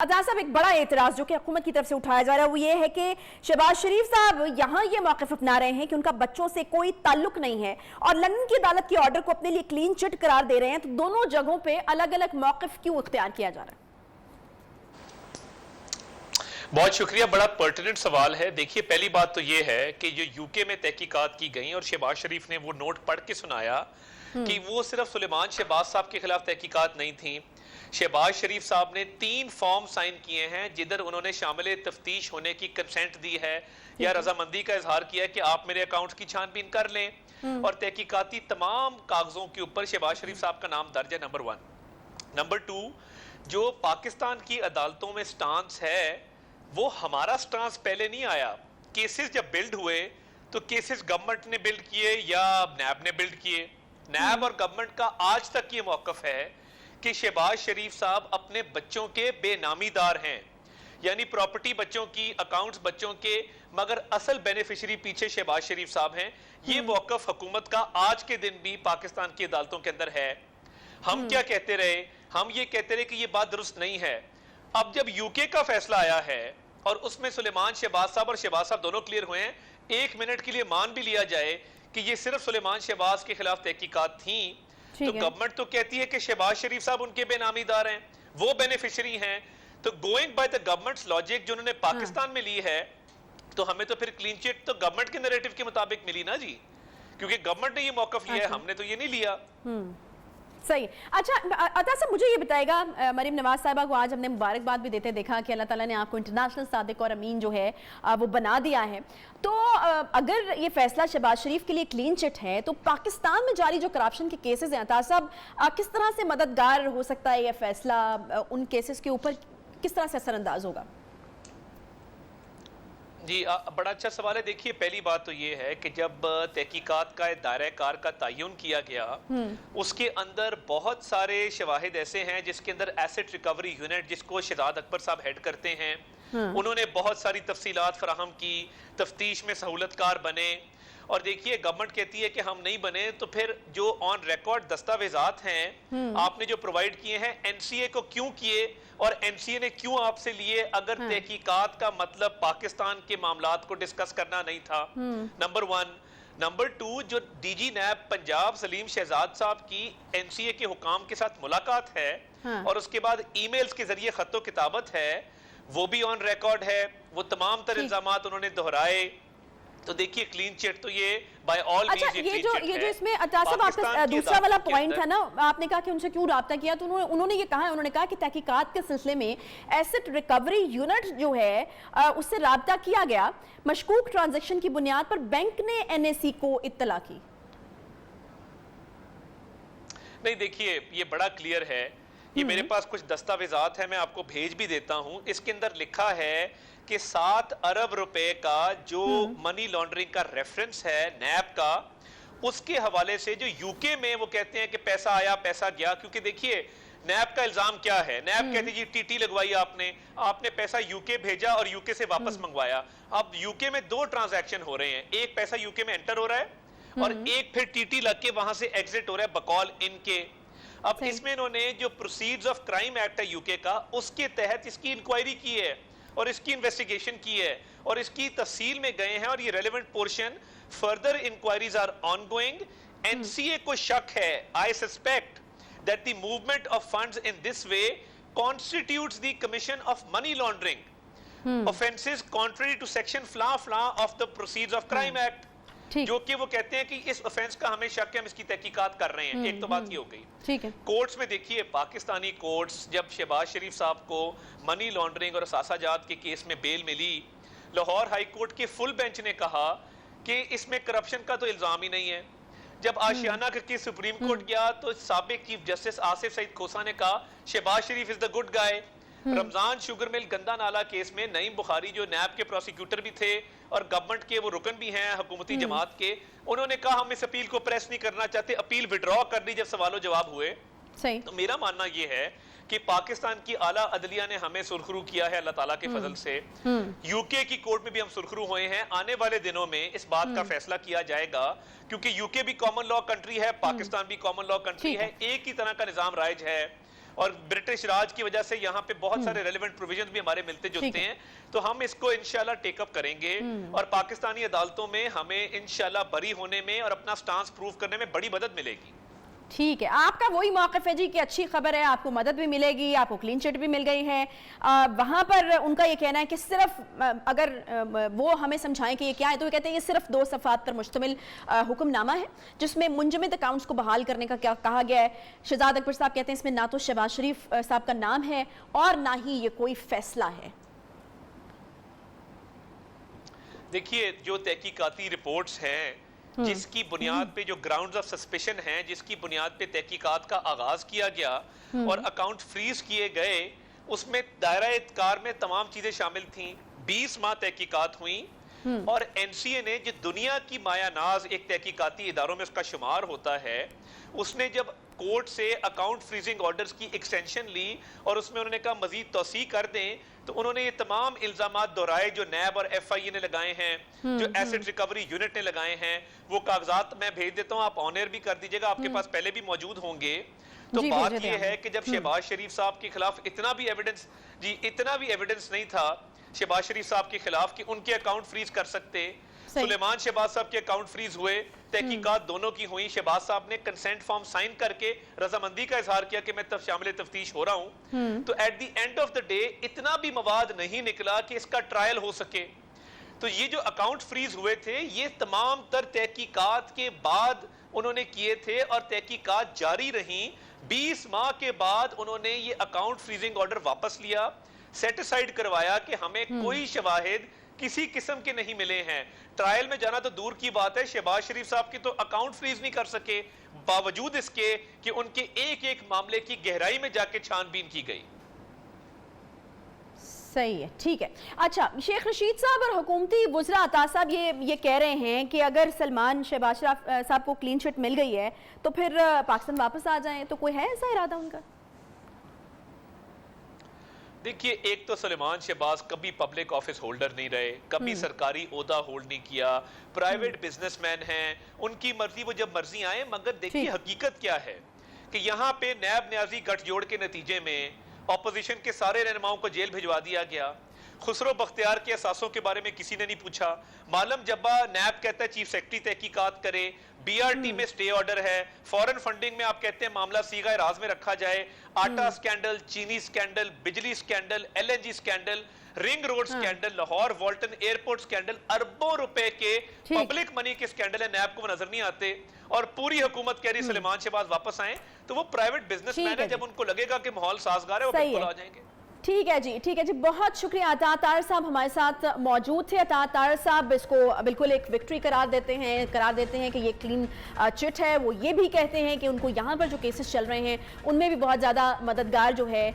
अता साहब, एक बड़ा एतराज जो कि हुकूमत की तरफ से उठाया जा रहा है वो ये है कि शहबाज शरीफ साहब यहाँ ये मौक़िफ़ अपना रहे हैं कि उनका बच्चों से कोई ताल्लुक नहीं है और लंदन की अदालत के ऑर्डर को अपने लिए क्लीन चिट करार दे रहे हैं। तो दोनों जगहों पे अलग अलग मौक़िफ़ क्यों इख्तियार किया जा रहा है? बहुत शुक्रिया, बड़ा पर्टिनेंट सवाल है। देखिए, पहली बात तो ये है कि जो यूके में तहकीकात की गई और शहबाज शरीफ ने वो नोट पढ़ के सुनाया कि वो सिर्फ सुलेमान शहबाज साहब के खिलाफ तहकीकात नहीं थी। शहबाज शरीफ साहब ने 3 फॉर्म साइन किए हैं जिधर उन्होंने शामिल तफ्तीश होने की कंसेंट दी है या रजामंदी का इजहार किया है कि आप मेरे अकाउंट की छानबीन कर लें, और तहकीकाती तमाम कागजों के ऊपर शहबाज शरीफ साहब का नाम दर्ज है। नंबर 1। नंबर 2, जो पाकिस्तान की अदालतों में स्टांस है वो हमारा स्टांस पहले नहीं आया। केसेस जब बिल्ड हुए तो केसेस गवर्नमेंट ने बिल्ड किए या नैब ने बिल्ड किए। नैब और गवर्नमेंट का आज तक ये मौकफ है कि शहबाज शरीफ साहब अपने बच्चों के बेनामीदार हैं, यानी प्रॉपर्टी बच्चों की, अकाउंट्स बच्चों के, मगर असल बेनिफिशियरी पीछे शहबाज शरीफ साहब हैं। ये मौकफ हुकूमत का आज के दिन भी पाकिस्तान की अदालतों के अंदर है। हम क्या कहते रहे? हम ये कहते रहे कि ये बात दुरुस्त नहीं है। अब जब यूके का फैसला आया है और उसमें सुलेमान शहबाज साहब और शहबाज साहब दोनों क्लियर हुए हैं, 1 मिनट के लिए मान भी लिया जाए कि ये सिर्फ सुलेमान शहबाज के खिलाफ तहकीकात थी, तो गवर्नमेंट तो कहती है कि शहबाज शरीफ साहब उनके बेनामीदार हैं, वो बेनिफिशियरी हैं। तो going by the governments logic जो उन्होंने पाकिस्तान में ली है, तो हमें तो फिर क्लीन चिट तो गवर्नमेंट के नैरेटिव के मुताबिक मिली ना जी, क्योंकि गवर्नमेंट ने ये मौकफ लिया है, हमने तो ये नहीं लिया। सही। अच्छा अता साहब, मुझे ये बताएगा, मरीम नवाज साहिबा को आज हमने मुबारकबाद भी देते देखा कि अल्लाह ताला ने आपको इंटरनेशनल सादिक और अमीन जो है वो बना दिया है। तो अगर ये फैसला शहबाज शरीफ के लिए क्लीन चिट है तो पाकिस्तान में जारी जो करप्शन के केसेस हैं, अता साहब किस तरह से मददगार हो सकता है ये फैसला? उन केसेस के ऊपर किस तरह से असरअंदाज होगा? जी, बड़ा अच्छा सवाल है। देखिए, पहली बात तो ये है कि जब तहकीकात का दायरा कार का तयन किया गया, उसके अंदर बहुत सारे शवाहिद ऐसे हैं जिसके अंदर एसेट रिकवरी यूनिट, जिसको शहजाद अकबर साहब हेड करते हैं, उन्होंने बहुत सारी तफसीलात फराहम की, तफ्तीश में सहूलतकार बने। और देखिए, गवर्नमेंट कहती है कि हम नहीं बने, तो फिर जो ऑन रिकॉर्ड दस्तावेजात हैं आपने जो प्रोवाइड किए हैं, एनसीए को क्यों किए और एनसीए ने क्यों आपसे लिए, अगर तहकीकात का मतलब पाकिस्तान के मामलात को डिस्कस करना नहीं था? नंबर 1। नंबर 2, जो डीजी नैब पंजाब सलीम शहजाद साहब की एनसीए के हुकाम के साथ मुलाकात है और उसके बाद ईमेल्स के जरिए खत्तो किताबत है, वो भी ऑन रिकॉर्ड है। वो तमाम तर इल्जामात उन्होंने दोहराए। तो देखिए, क्लीन चिट तो ये बाय ऑल मींस ये जो इसमें अता साहब आपका दूसरा वाला पॉइंट था ना, आपने कहा कि उनसे क्यों राब्ता किया, तो उन्होंने ये कहा है, उन्होंने कहा कि तहकीकात के सिलसिले में एसेट रिकवरी यूनिट जो है उससे राब्ता किया गया, मशकूक ट्रांजैक्शन की बुनियाद पर बैंक ने एनएसी को इत्तला की। नहीं, देखिए, ये बड़ा क्लियर है। ये मेरे पास कुछ दस्तावेजात है, मैं आपको भेज भी देता हूं। इसके अंदर लिखा है कि 7 अरब रुपए का जो मनी लॉन्ड्रिंग का रेफरेंस है नैब का, उसके हवाले से जो यूके में वो कहते हैं कि पैसा आया पैसा गया। क्योंकि देखिए, नैब का इल्जाम क्या है? नैब कहती जी टीटी लगवाई आपने पैसा यूके भेजा और यूके से वापस मंगवाया। अब यूके में 2 ट्रांजैक्शन हो रहे हैं, एक पैसा यूके में एंटर हो रहा है और एक फिर टीटी लग के वहां से एग्जिट हो रहा है बकौल इनके। अब इसमें इन्होंने जो प्रोसीड्स ऑफ क्राइम एक्ट है यूके का, उसके तहत इसकी इंक्वायरी की है और इसकी इन्वेस्टिगेशन की है और इसकी तफसील में गए हैं और ये relevant portion, further inquiries are ongoing. NCA को शक है, I suspect that the movement of funds in this way constitutes the commission of money laundering offences contrary to section फ्ला of the proceeds of crime act, जो कि वो कहते हैं कि इस ऑफेंस का हमें शक है, हम इसकी तहकीकात कर रहे हैं। एक तो बात ये हो गई। ठीक है। कोर्ट्स में देखिए, पाकिस्तानी कोर्ट्स, जब शहबाज शरीफ साहब को मनी लॉन्ड्रिंग और सासाजात के केस में बेल मिली, लाहौर हाई कोर्ट के फुल बेंच ने कहा कि इसमें करप्शन का तो इल्जाम ही नहीं है। जब आशियाना का केस सुप्रीम कोर्ट गया तो साबिक चीफ जस्टिस आसिफ सईद खोसा ने कहा Shahbaz Sharif is the good guy. Ramzan sugar mill गंदा नाला केस में नईम बुखारी जो नैब के प्रोसिक्यूटर भी थे और गवर्नमेंट के वो रुकन भी हैं हुकूमती जमात के, उन्होंने कहा हम इस अपील को प्रेस नहीं करना चाहते, अपील विड्रॉ कर दी जब सवालों जवाब हुए। सही। तो मेरा मानना ये है कि पाकिस्तान की आला अदलिया ने हमें सुरखरू किया है अल्लाह ताला के फजल से। यूके की कोर्ट में भी हम सुरखरू हुए हैं। आने वाले दिनों में इस बात का फैसला किया जाएगा, क्योंकि यूके भी कॉमन लॉ कंट्री है, पाकिस्तान भी कॉमन लॉ कंट्री है, एक ही तरह का निजाम राइज है और ब्रिटिश राज की वजह से यहाँ पे बहुत सारे रेलेवेंट प्रोविजन भी हमारे मिलते जुलते हैं, तो हम इसको इंशाल्लाह टेकअप करेंगे और पाकिस्तानी अदालतों में हमें इंशाल्लाह बरी होने में और अपना स्टांस प्रूव करने में बड़ी मदद मिलेगी। ठीक है, आपका वही मौक़िफ़ है जी कि अच्छी खबर है, आपको मदद भी मिलेगी, आपको क्लीन चिट भी मिल गई है। वहाँ पर उनका ये कहना है कि सिर्फ अगर वो हमें समझाएं कि ये क्या है, तो ये कहते हैं ये सिर्फ 2 सफ़ात पर मुश्तमिल हुक्मनामा है जिसमें मुंजमद अकाउंट्स को बहाल करने का क्या कहा गया है। शहजाद अकबर साहब कहते हैं इसमें ना तो शहबाज शरीफ साहब का नाम है और ना ही ये कोई फैसला है। देखिए, जो तहकीकाती रिपोर्ट्स हैं, जिसकी बुनियाद पे जो ग्राउंड्स ऑफ सस्पिशन हैं, जिसकी बुनियाद पे तहकीकात का आगाज किया गया और अकाउंट फ्रीज किए गए, उसमें दायरा इत्कार में तमाम चीजें शामिल थीं। 20 माह तहकीकात हुई और एनसीए ने, जो दुनिया की मायानाज एक तहकीकाती इदारों में उसका शुमार होता है, उसने जब कोर्ट से अकाउंट फ्रीजिंग ऑर्डर्स की एक्सटेंशन ली और उसमें उन्होंने कहा मजीद तौसी कर दें, तो उन्होंने ये तमाम इल्जामात दोहराए जो नैब और एफआईए ने लगाए हैं, जो एसेट रिकवरी यूनिट ने लगाए हैं। वो कागजात मैं भेज देता हूं, आप ऑनर भी कर दीजिएगा, आपके पास पहले भी मौजूद होंगे। तो बात ये है कि जब शहबाज शरीफ साहब के खिलाफ इतना भी एविडेंस नहीं था शहबाज शरीफ साहब के खिलाफ कि उनके अकाउंट फ्रीज कर सकते, सुलेमान शहबाज साहब के अकाउंट फ्रीज हुए, तहकीकात दोनों की हुई। शहबाज साहब ने कंसेंट फॉर्म साइन करके रजामंदी का इजहार किया कि मैं तब शामिल तफ्तीश हो रहा हूं। तो at the end of the day इतना भी मवाद नहीं निकला कि इसका ट्रायल हो सके। तो ये जो अकाउंट फ्रीज हुए थे, ये तमाम तर तहकीकात के बाद उन्होंने किए थे और तहकीकात जारी रही। 20 माह के बाद उन्होंने ये अकाउंट फ्रीजिंग ऑर्डर वापस लिया, सेटिसाइड करवाया कि हमें कोई शवाहिद किसी किस्म के नहीं मिले हैं। ट्रायल में जाना तो दूर की बात है, शहबाज शरीफ साहब की तो अकाउंट फ्रीज नहीं कर सके, बावजूद इसके कि उनके एक एक मामले की गहराई में जाके छानबीन की गई। सही है, ठीक है। अच्छा, शेख रशीद साहब और हुकूमती वुज़रा अता साहब ये कह रहे हैं कि अगर सलमान शहबाज साहब को क्लीन चिट मिल गई है तो फिर पाकिस्तान वापस आ जाएं, तो कोई है ऐसा इरादा उनका? देखिए, एक तो सलेमान शहबाज कभी पब्लिक ऑफिस होल्डर नहीं रहे, कभी सरकारी ओहदा होल्ड नहीं किया, प्राइवेट बिजनेसमैन हैं, उनकी मर्जी वो जब मर्जी आए। मगर देखिए हकीकत क्या है कि यहाँ पे नैब न्याजी गठजोड़ के नतीजे में ऑपोजिशन के सारे रहनुमाओं को जेल भिजवा दिया गया। खुसरो बख्तियार के असासों के बारे में किसी ने नहीं पूछा। मालम जब्बा नैब कहता है चीफ सेक्रेटरी तहकीकात करे, बीआरटी में स्टे ऑर्डर है, फॉरेन फंडिंग में आप कहते हैं मामला सीगा राज में रखा जाए। आटा स्कैंडल, चीनी स्कैंडल, बिजली scandal, LNG scandal, ring road scandal, Lahore वॉल्टन airport scandal, अरबों रुपए के पब्लिक मनी के स्कैंडल है, नैब को वो नजर नहीं आते। और पूरी हुकूमत कह रही सलेमान शहबाज वापस आए, तो वो प्राइवेट बिजनेसमैन है, जब उनको लगेगा कि माहौल साजगार है वो बिल्कुल आ जाएंगे। ठीक है जी, ठीक है जी, बहुत शुक्रिया। अता तार साहब हमारे साथ मौजूद थे। अता तार साहब इसको बिल्कुल एक विक्ट्री करार देते हैं कि ये क्लीन चिट है। वो ये भी कहते हैं कि उनको यहाँ पर जो केसेस चल रहे हैं उनमें भी बहुत ज़्यादा मददगार जो है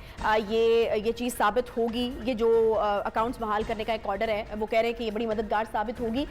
ये चीज़ साबित होगी। ये जो अकाउंट्स बहाल करने का एक ऑर्डर है, वो कह रहे हैं कि ये बड़ी मददगार साबित होगी।